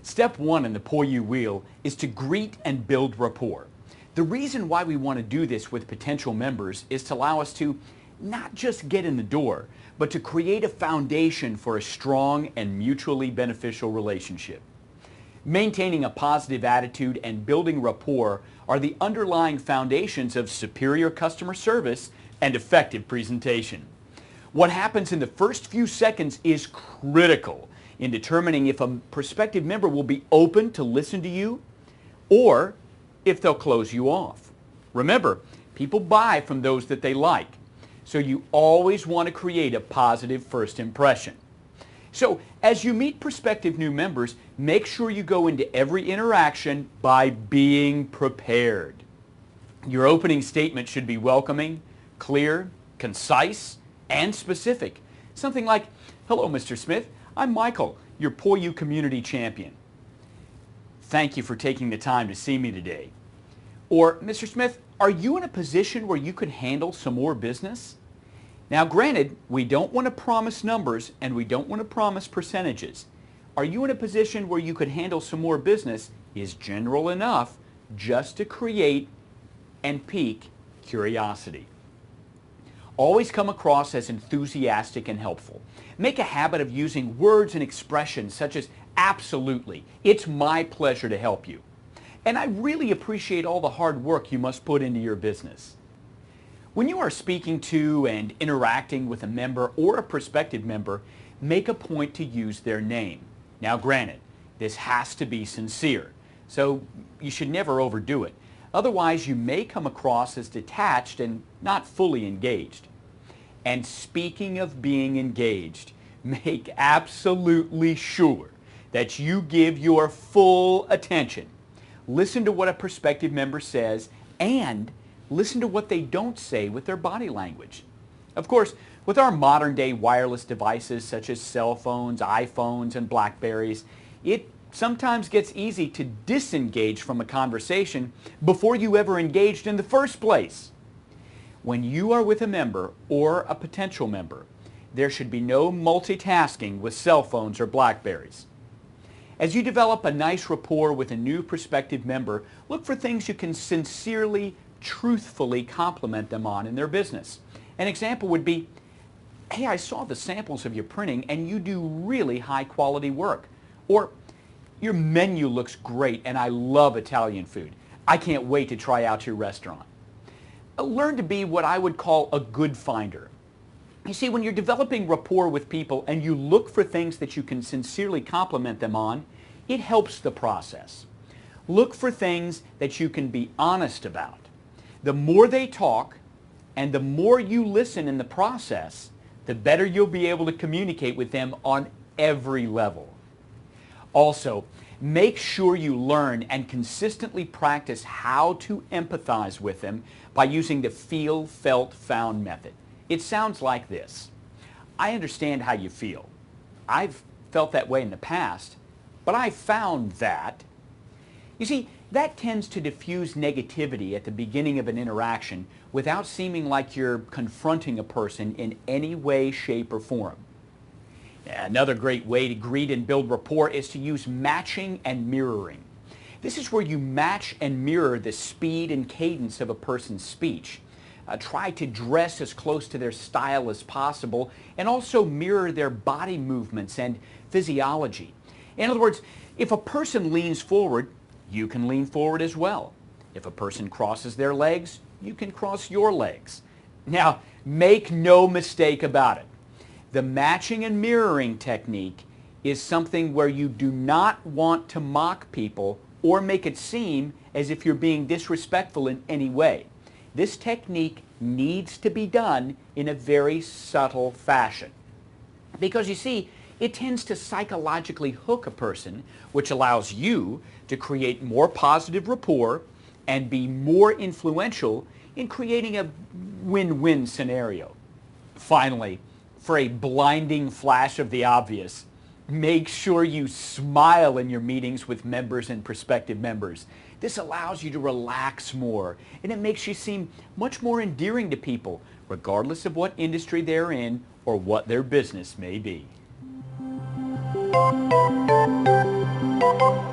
Step one in the POiU wheel is to greet and build rapport. The reason why we want to do this with potential members is to allow us to not just get in the door, but to create a foundation for a strong and mutually beneficial relationship. Maintaining a positive attitude and building rapport are the underlying foundations of superior customer service and effective presentation. What happens in the first few seconds is critical in determining if a prospective member will be open to listen to you or if they'll close you off. Remember, people buy from those that they like, so you always want to create a positive first impression. So as you meet prospective new members, make sure you go into every interaction by being prepared. Your opening statement should be welcoming, clear, concise, and specific. Something like, "Hello, Mr. Smith. I'm Michael, your POiU community champion. Thank you for taking the time to see me today." Or, "Mr. Smith, are you in a position where you could handle some more business?" Now, granted, we don't want to promise numbers and we don't want to promise percentages. "Are you in a position where you could handle some more business?" is general enough just to create and pique curiosity. Always come across as enthusiastic and helpful. Make a habit of using words and expressions such as "absolutely," "it's my pleasure to help you," and "I really appreciate all the hard work you must put into your business." When you are speaking to and interacting with a member or a prospective member, make a point to use their name. Now, granted, this has to be sincere, so you should never overdo it. Otherwise, you may come across as detached and not fully engaged. And speaking of being engaged, make absolutely sure that you give your full attention. Listen to what a prospective member says and listen to what they don't say with their body language. Of course, with our modern day wireless devices such as cell phones, iPhones, and Blackberries, it sometimes gets easy to disengage from a conversation before you ever engaged in the first place. When you are with a member or a potential member, there should be no multitasking with cell phones or Blackberries. As you develop a nice rapport with a new prospective member, look for things you can sincerely, truthfully compliment them on in their business. An example would be, "Hey, I saw the samples of your printing and you do really high quality work." Or, "Your menu looks great and I love Italian food. I can't wait to try out your restaurant." Learn to be what I would call a good finder. You see, when you're developing rapport with people and you look for things that you can sincerely compliment them on, it helps the process. Look for things that you can be honest about. The more they talk and the more you listen in the process, the better you'll be able to communicate with them on every level. Also, make sure you learn and consistently practice how to empathize with them by using the feel, felt, found method. It sounds like this. "I understand how you feel. I've felt that way in the past, but I found that." You see, that tends to diffuse negativity at the beginning of an interaction without seeming like you're confronting a person in any way, shape, or form. Another great way to greet and build rapport is to use matching and mirroring. This is where you match and mirror the speed and cadence of a person's speech. Try to dress as close to their style as possible and also mirror their body movements and physiology. In other words, if a person leans forward, you can lean forward as well. If a person crosses their legs, you can cross your legs. Now, make no mistake about it. The matching and mirroring technique is something where you do not want to mock people or make it seem as if you're being disrespectful in any way. This technique needs to be done in a very subtle fashion. Because you see, it tends to psychologically hook a person, which allows you to create more positive rapport and be more influential in creating a win-win scenario. Finally, for a blinding flash of the obvious, make sure you smile in your meetings with members and prospective members. This allows you to relax more, and it makes you seem much more endearing to people, regardless of what industry they're in or what their business may be. you.